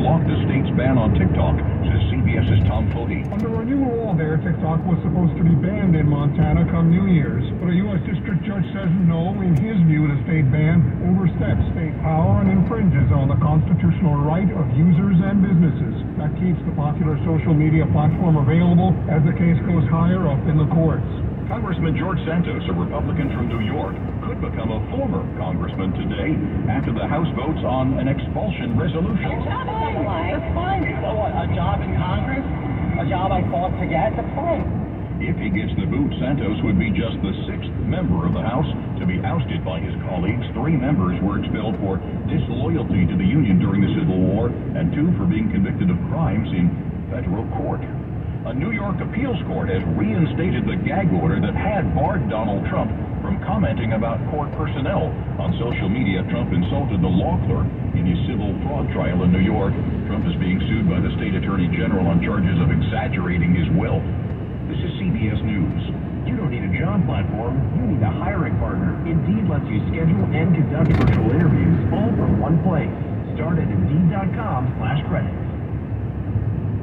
blocked the state's ban on TikTok, says CBS's Tom Foti. Under a new law there, TikTok was supposed to be banned in Montana come New Year's. But a U.S. district judge says no. In his view, the state ban oversteps state power and infringes on the constitutional right of users and businesses. That keeps the popular social media platform available as the case goes higher up in the courts. Congressman George Santos, a Republican from New York, could become a former congressman today after the House votes on an expulsion resolution. That's fine. So what, a job in Congress? A job I fought to get? That's fine. If he gets the boot, Santos would be just the 6th member of the House to be ousted by his colleagues. 3 members were expelled for disloyalty to the Union during the Civil War, and 2 for being convicted of crimes in federal court. A New York appeals court has reinstated the gag order that had barred Donald Trump from commenting about court personnel. On social media, Trump insulted the law clerk in his civil fraud trial in New York. Trump is being sued by the state attorney general on charges of exaggerating his wealth. This is CBS News. You don't need a job platform, you need a hiring partner. Indeed lets you schedule and conduct virtual interviews all from one place. Start at Indeed.com/credits.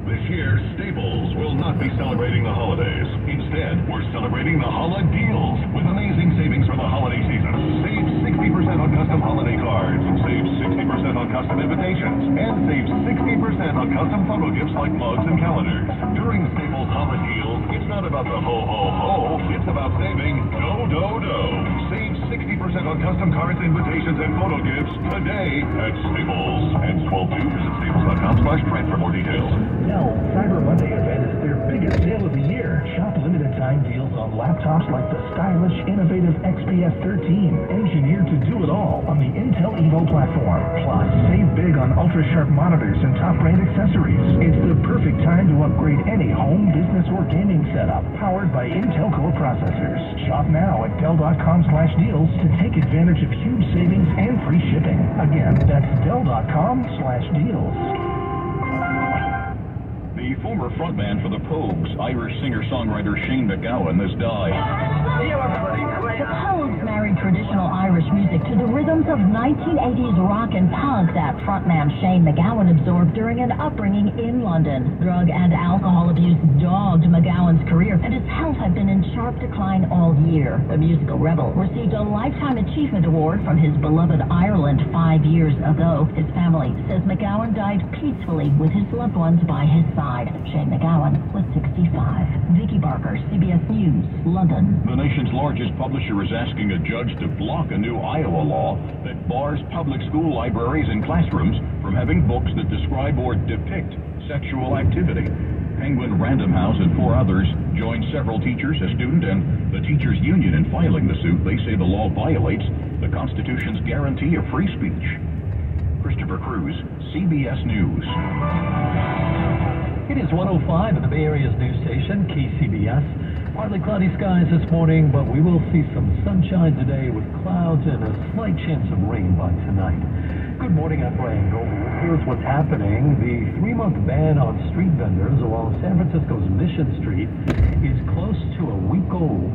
This year, Staples will not be celebrating the holidays. Instead, we're celebrating the holiday deals with amazing savings for the holiday season. Save 60% on custom holiday cards, save 60% on custom invitations, and save 60% on custom photo gifts like mugs and calendars. During Staples holiday deals, it's not about the ho-ho-ho, it's about saving do-do-do. Save 60% on custom cards, invitations, and photo gifts today at Staples. And 12/2, visit staples.com/print for more details. Cyber Monday event is their biggest sale of the year. Shop limited time deals on laptops like the stylish, innovative XPS 13, engineered to do it all on the Intel Evo platform. Plus, save big on ultra-sharp monitors and top brand accessories. It's the perfect time to upgrade any home, business, or gaming setup powered by Intel Core processors. Shop now at Dell.com/deals to take advantage of huge savings and free shipping. Again, that's Dell.com/deals. The former frontman for the Pogues, Irish singer-songwriter Shane MacGowan, has died. The Pogues married traditional Irish music to the rhythms of 1980s rock and punk that frontman Shane MacGowan absorbed during an upbringing in London. Drug and alcohol abuse dogged MacGowan's career, and his health had been in sharp decline all year. The musical rebel received a Lifetime Achievement Award from his beloved Ireland 5 years ago. His family says MacGowan died peacefully with his loved ones by his side. Shane MacGowan was 65. Vicky Barker, CBS News, London. The nation's largest publisher is asking a judge to block a new Iowa law that bars public school libraries and classrooms from having books that describe or depict sexual activity. Penguin Random House and 4 others joined several teachers, a student, and the teachers' union in filing the suit. They say the law violates the Constitution's guarantee of free speech. Christopher Cruz, CBS News. It is 105 at the Bay Area's news station, KCBS. Partly cloudy skies this morning, but we will see some sunshine today with clouds and a slight chance of rain by tonight. Good morning, I'm Brian Gold. Here's what's happening. The 3-month ban on street vendors along San Francisco's Mission Street is close to a week old.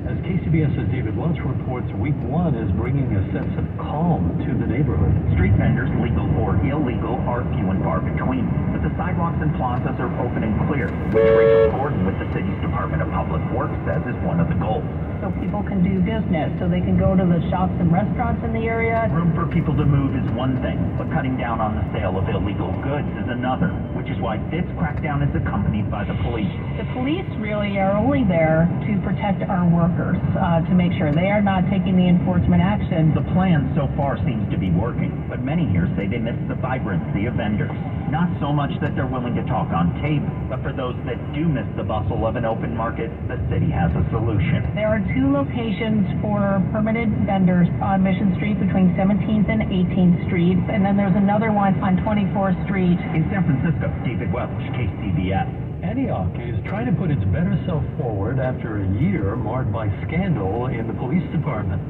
As KCBS's David Welch reports, week 1 is bringing a sense of calm to the neighborhood. Street vendors, legal or illegal, are few and far between, but the sidewalks and plazas are open and clear, which Rachel Gordon with the city's Department of Public Works says is one of the goals. So people can do business, so they can go to the shops and restaurants in the area. Room for people to move is one thing, but cutting down on the sale of illegal goods is another, which is why this crackdown is accompanied by the police. The police really are only there to protect our workers, to make sure they are not taking the enforcement action. The plan so far seems to be working, but many here say they miss the vibrancy of vendors. Not so much that they're willing to talk on tape, but for those that do miss the bustle of an open market, the city has a solution. There are 2 locations for permanent vendors on Mission Street between 17th and 18th Street, and then there's another one on 24th Street. In San Francisco, David Welch, KCBS. Antioch is trying to put its better self forward after a year marred by scandal in the police department.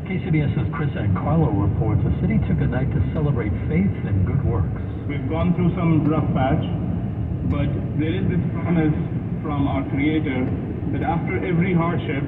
KCBS's Chris Ancarlo reports the city took a night to celebrate faith and good works. We've gone through some rough patch, but there is this promise from our Creator that after every hardship,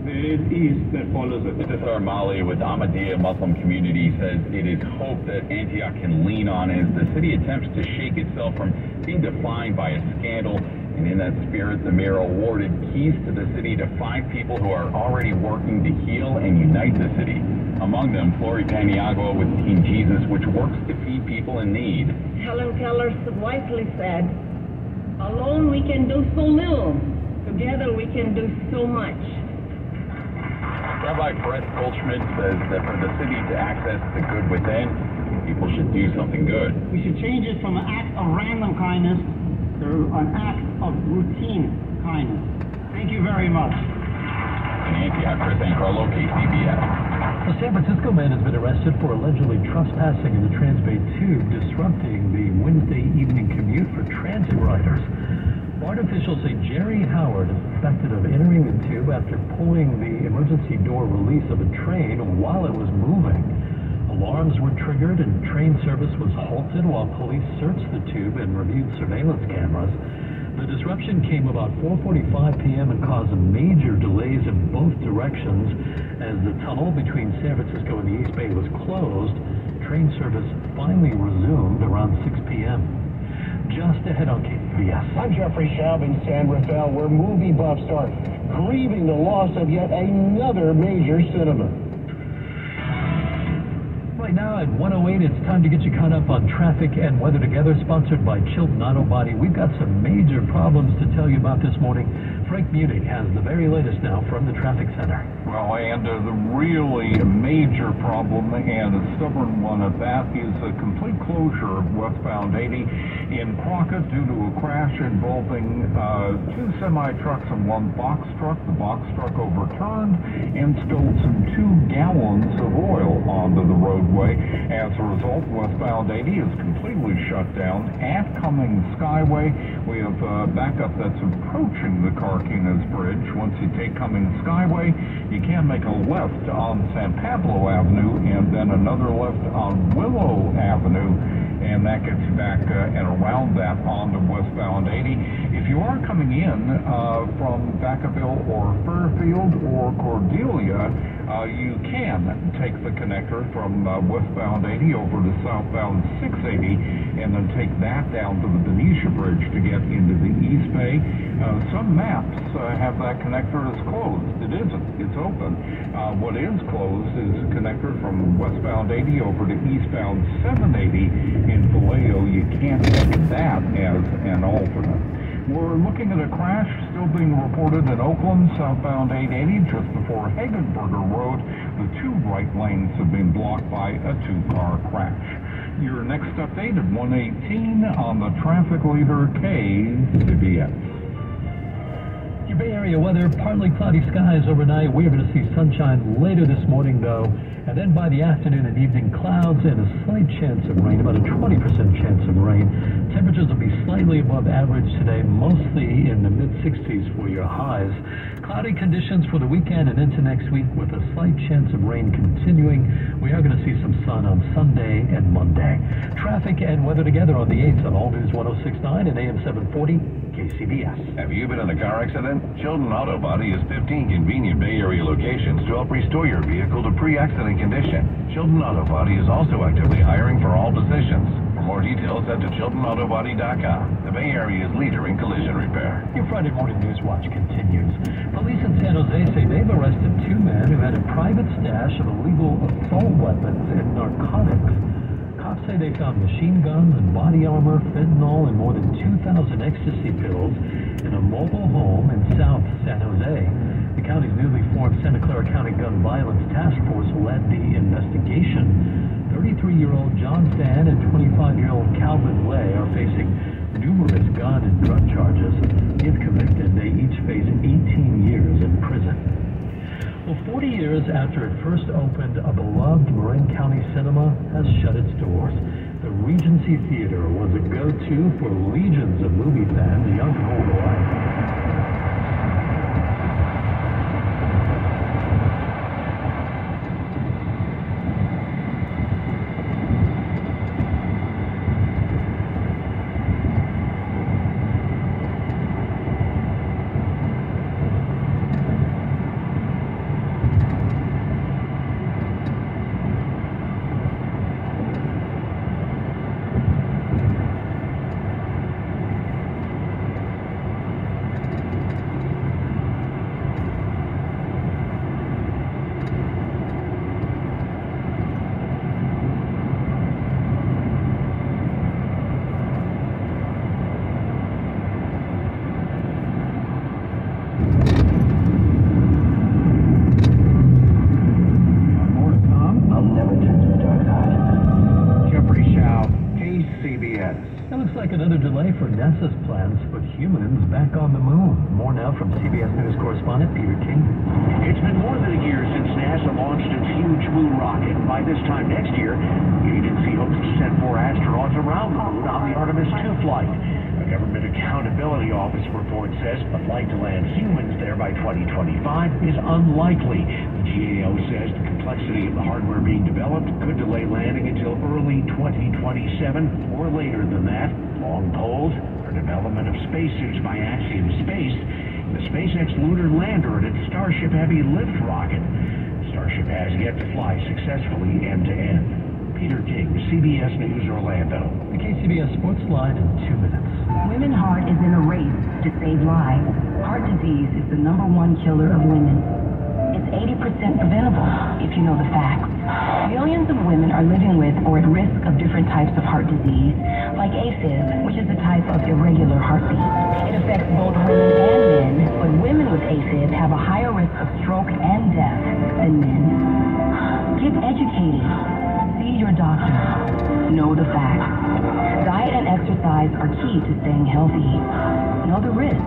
It is that follows it. Mr. Mali with Ahmadiyya Muslim community says it is hope that Antioch can lean on as the city attempts to shake itself from being defined by a scandal. And in that spirit, the mayor awarded keys to the city to 5 people who are already working to heal and unite the city. Among them, Flori Paniagua with Team Jesus, which works to feed people in need. Helen Keller wisely said, alone we can do so little. Together we can do so much. Rabbi Brett Goldschmidt says that for the city to access the good within, people should do something good. We should change it from an act of random kindness to an act of routine kindness. Thank you very much. In Antioch, Chris Ancarlo, KCBS. A San Francisco man has been arrested for allegedly trespassing in the Transbay Tube, disrupting the Wednesday evening commute for transit riders. BART officials say Jerry Howard is suspected of entering the tube after pulling the emergency door release of a train while it was moving. Alarms were triggered and train service was halted while police searched the tube and reviewed surveillance cameras. The disruption came about 4:45 p.m. and caused major delays in both directions as the tunnel between San Francisco and the East Bay was closed. Train service finally resumed around 6 p.m. Just ahead on KCBS. I'm Jeffrey Schaub in San Rafael, where movie buffs are grieving the loss of yet another major cinema. Right now at 1:08, it's time to get you caught up on traffic and weather together, sponsored by Chilton Auto Body. We've got some major problems to tell you about this morning. Frank Munich has the very latest now from the traffic center. Well, and the really major problem, and a stubborn one at that, is a complete closure of westbound 80 in Crockett due to a crash involving 2 semi-trucks and 1 box truck. The box truck overturned and spilled some 2 gallons of oil onto the roadway. As a result, westbound 80 is completely shut down. At Cummings Skyway, we have backup that's approaching the Carquinez Bridge. Once you take Cummings Skyway, you can make a left on San Pablo Avenue and then another left on Willow Avenue, and that gets you back and around that onto westbound 80. If you are coming in from Vacaville or Fairfield or Cordelia, you can take the connector from westbound 80 over to southbound 680 and then take that down to the Benicia Bridge to get into the East Bay. Some maps have that connector as closed. It isn't. It's open. What is closed is a connector from westbound 80 over to eastbound 780 in Vallejo. You can't take that as an alternate. We're looking at a crash still being reported in Oakland, southbound 880, just before Hagenberger Road. The 2 right lanes have been blocked by a 2-car crash. Your next update at 1:18 on the traffic leader KCBS. Your Bay Area weather, partly cloudy skies overnight. We're going to see sunshine later this morning, though. And then by the afternoon and evening, clouds and a slight chance of rain, about a 20% chance of rain. Temperatures will be slightly above average today, mostly in the mid-60s for your highs. Cloudy conditions for the weekend and into next week with a slight chance of rain continuing. We are going to see some sun on Sunday and Monday. Traffic and weather together on the 8th on All News 106.9 and AM 740 KCBS. Have you been in a car accident? Chilton Auto Body has 15 convenient Bay Area locations to help restore your vehicle to pre-accident condition. Chilton Auto Body is also actively hiring for all positions. For more details, head to ChiltonAutoBody.com. The Bay Area's leader in collision repair. Your Friday Morning News Watch continues. Police in San Jose say they've arrested 2 men who had a private stash of illegal assault weapons and narcotics. Cops say they found machine guns and body armor, fentanyl, and more than 2,000 ecstasy pills in a mobile home in South San Jose. The county's newly formed Santa Clara County Gun Violence Task Force led the investigation. 33-year-old John Stan and 25-year-old Calvin Lay are facing numerous gun and drug charges. If convicted, they each face 18 years in prison. Well, 40 years after it first opened, a beloved Marin County cinema has shut its doors. The Regency Theater was a go-to for legions of movie fans, young and old alike. KCBS. It looks like another delay for NASA's plans to put humans back on the moon. More now from CBS News correspondent Peter King. It's been more than a year since NASA launched its huge moon rocket. By this time next year, the agency hopes to send 4 astronauts around the moon on the Artemis II flight. A Government Accountability Office report says a flight to land humans there by 2025 is unlikely. The GAO says the complexity of the hardware being developed could delay landing until early 2027 or later than that. Long polls for development of spacesuits by Axiom Space, the SpaceX lunar lander and its Starship Heavy lift rocket. Starship has yet to fly successfully end-to-end. Peter King, CBS News, Orlando. The KCBS Sports Line in 2 minutes. Women's heart is in a race to save lives. Heart disease is the #1 killer of women. It's 80% preventable, if you know the facts. Millions of women are living with or at risk of different types of heart disease, like AFib, which is a type of irregular heartbeat. It affects both women and men, but women with AFib have a higher risk of stroke and death than men. Get educated. See your doctor. Know the facts. Diet and exercise are key to staying healthy. Know the risks.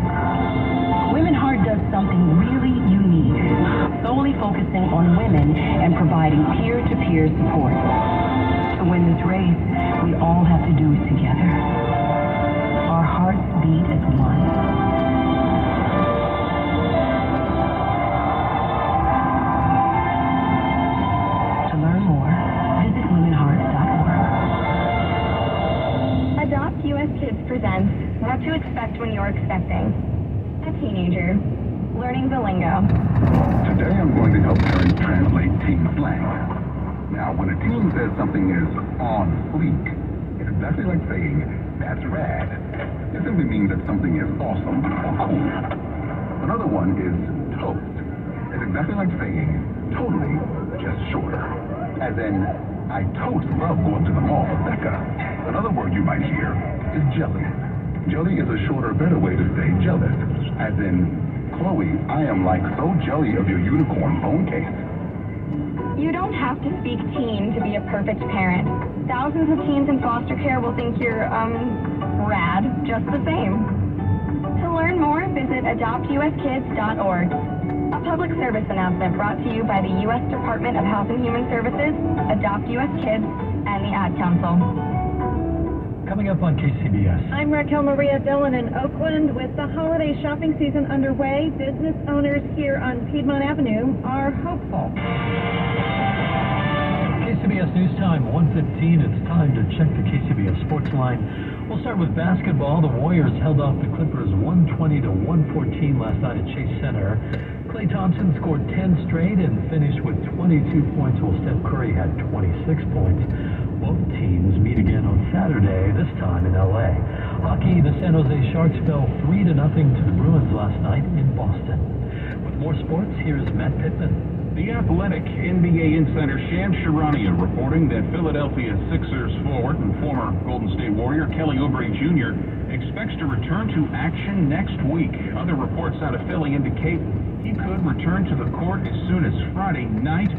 Women Heart does something really unique, solely focusing on women and providing peer-to-peer support. To win this race, we all have to do it together. Our hearts beat as one. To learn more, visit womenheart.org. Adopt US Kids presents What to Expect When You're Expecting. A teenager, learning the lingo. Today I'm going to help parents translate teen slang. Now, when a teen says something is on fleek, it's exactly like saying, that's rad. It simply means that something is awesome or cool. Another one is toast. It's exactly like saying, totally, just shorter. As in, I totes love going to the mall with Becca. Another word you might hear is jelly. Jelly is a shorter, better way to say jealous. As in, Chloe, I am like so jelly of your unicorn phone case. You don't have to speak teen to be a perfect parent. Thousands of teens in foster care will think you're, rad, just the same. To learn more, visit adoptuskids.org. A public service announcement brought to you by the U.S. Department of Health and Human Services, Adopt U.S. Kids, and the Ad Council. Coming up on KCBS. I'm Raquel Maria Dillon in Oakland. With the holiday shopping season underway, business owners here on Piedmont Avenue are hopeful. KCBS News Time, 1:15. It's time to check the KCBS Sports Line. We'll start with basketball. The Warriors held off the Clippers 120-114 last night at Chase Center. Klay Thompson scored 10 straight and finished with 22 points, while Steph Curry had 26 points. Both teams meet again on Saturday, this time in L.A. Hockey, the San Jose Sharks fell 3-0 to the Bruins last night in Boston. With more sports, here's Matt Pittman. The Athletic NBA insider Shams Charania reporting that Philadelphia Sixers forward and former Golden State Warrior Kelly Oubre Jr. expects to return to action next week. Other reports out of Philly indicate he could return to the court as soon as Friday night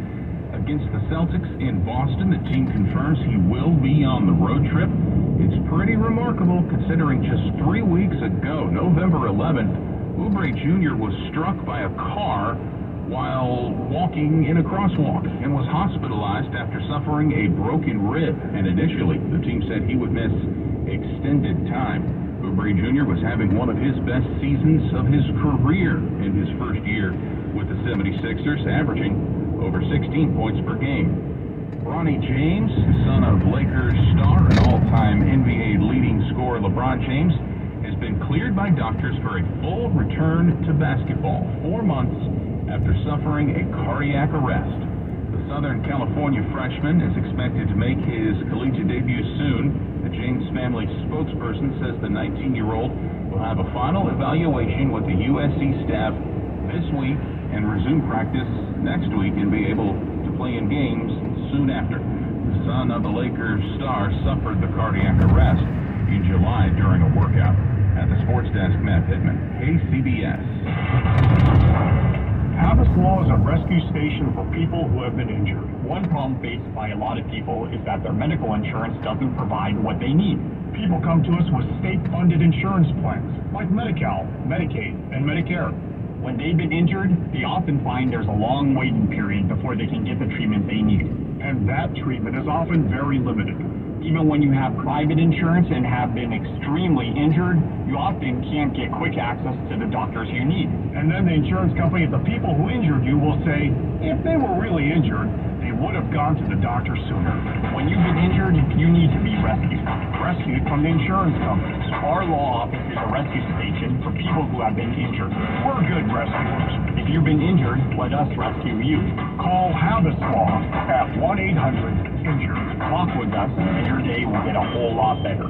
against the Celtics in Boston. The team confirms he will be on the road trip. It's pretty remarkable considering just 3 weeks ago, November 11th, Oubre Jr. was struck by a car while walking in a crosswalk and was hospitalized after suffering a broken rib. And initially, the team said he would miss extended time. Oubre Jr. was having one of his best seasons of his career in his first year with the 76ers, averaging over 16 points per game. Bronny James, son of Lakers star and all-time NBA leading scorer LeBron James, has been cleared by doctors for a full return to basketball 4 months after suffering a cardiac arrest. The Southern California freshman is expected to make his collegiate debut soon. The James family spokesperson says the 19-year-old will have a final evaluation with the USC staff this week and resume practice next week and be able to play in games soon after. The son of the Lakers star suffered the cardiac arrest in July during a workout. At the sports desk, Matt Pittman, KCBS. Abbas Law is a rescue station for people who have been injured. One problem faced by a lot of people is that their medical insurance doesn't provide what they need. People come to us with state-funded insurance plans, like Medi-Cal, Medicaid, and Medicare. When they've been injured, they often find there's a long waiting period before they can get the treatment they need. And that treatment is often very limited. Even when you have private insurance and have been extremely injured, you often can't get quick access to the doctors you need. And then the insurance company, the people who injured you, will say, if they were really injured, they would have gone to the doctor sooner. When you've been injured, you need to be rescued. Rescued from the insurance company. Our law office is a rescue station for people who have been injured. We're good rescuers. If you've been injured, let us rescue you. Call Have Us Law at 1-800-INJURED. Talk with us, and your day will get a whole lot better.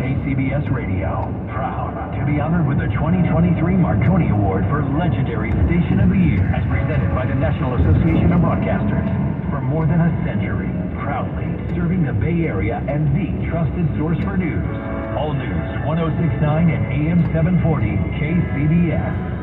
KCBS Radio, proud to be honored with the 2023 Marconi Award for Legendary Station of the Year, as presented by the National Association of Broadcasters. For more than a century, proudly serving the Bay Area and the trusted source for news. All News 106.9 and AM 740 KCBS.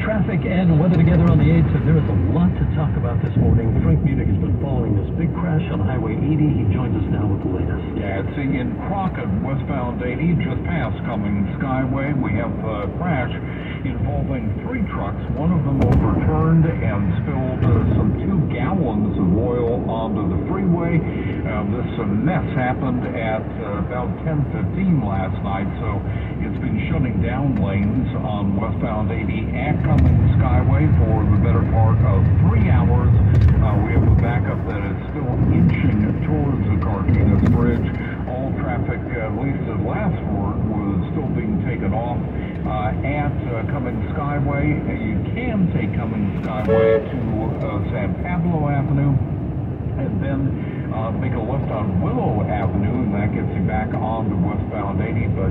Traffic and weather together on the 8th, and there is a lot to talk about this morning. Frank Munich has been following this big crash on Highway 80. He joins us now with the latest. Yeah, it's in Crockett, westbound 80, just past Cummings Skyway. We have a crash involving 3 trucks. One of them overturned and spilled some 2 gallons of oil onto the freeway. This mess happened at about 10:15 last night, so it's been shutting down lanes on westbound 80 at Cummings Skyway for the better part of 3 hours. We have a backup that is still inching towards the Cardenas Bridge. All traffic, at least at last word, was still being taken off at Cummings Skyway. You can take Cummings Skyway to San Pablo Avenue and then make a left on Willow Avenue, and that gets you back onto westbound 80, but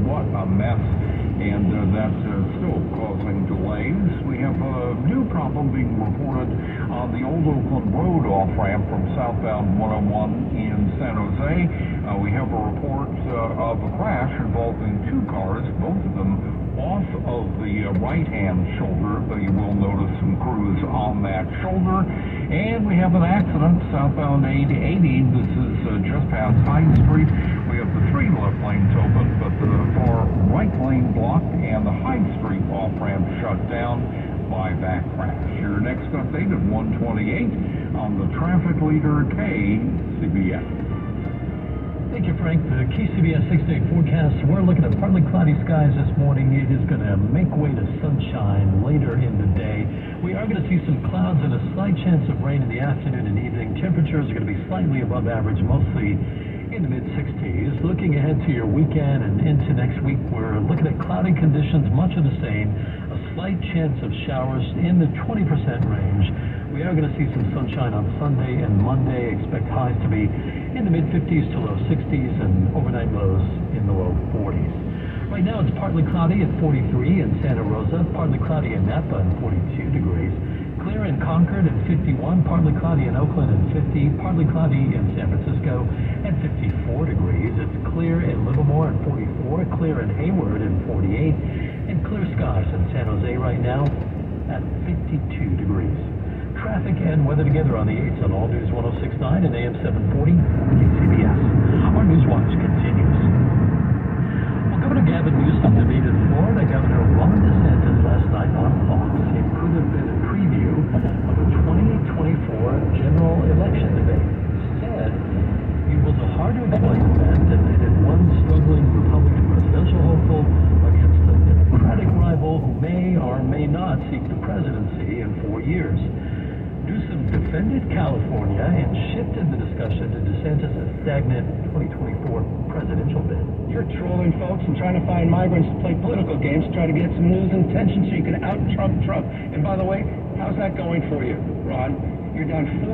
what a mess, and that's still causing delays. We have a new problem being reported on the Old Oakland Road off-ramp from southbound 101 in San Jose. We have a report of a crash involving 2 cars, both of them off of the right-hand shoulder, but you will notice some crews on that shoulder. And we have an accident southbound 880. This is just past Hyde Street. We have the 3 left lanes open, but the far right lane blocked and the Hyde Street off-ramp shut down by that crash. Your next update at 1:28 on the traffic leader KCBS. Thank you, Frank. The KCBS 6-day forecast, we're looking at partly cloudy skies this morning. It is going to make way to sunshine later in the day. We are going to see some clouds and a slight chance of rain in the afternoon and evening. Temperatures are going to be slightly above average, mostly in the mid-60s. Looking ahead to your weekend and into next week, we're looking at cloudy conditions, much of the same. A slight chance of showers in the 20% range. We are going to see some sunshine on Sunday and Monday. Expect highs to be in the mid-50s to low 60s and overnight lows in the low 40s. Right now it's partly cloudy at 43 in Santa Rosa, partly cloudy in Napa and 42 degrees. Clear in Concord and 51, partly cloudy in Oakland and 50, partly cloudy in San Francisco and 54 degrees. It's clear in Livermore and 44, clear in Hayward and 48, and clear skies in San Jose right now at 52 degrees. Traffic and weather together on the 8s on All News 106.9 and AM 740 KCBS. Our News Watch continues. Well, Governor Gavin Newsom debated Florida Governor Ron DeSantis last night on Fox. It could have been a preview of a 2024 general election debate. Instead, it was a hard-to-explain event that pitted one struggling Republican presidential hopeful against a Democratic rival who may or may not seek the presidency in 4 years. Newsom defended California and shifted the discussion to DeSantis' stagnant 2024 presidential bid. You're trolling folks and trying to find migrants to play political games to try to get some news and attention so you can out-Trump Trump. And by the way, how's that going for you, Ron? You're down 4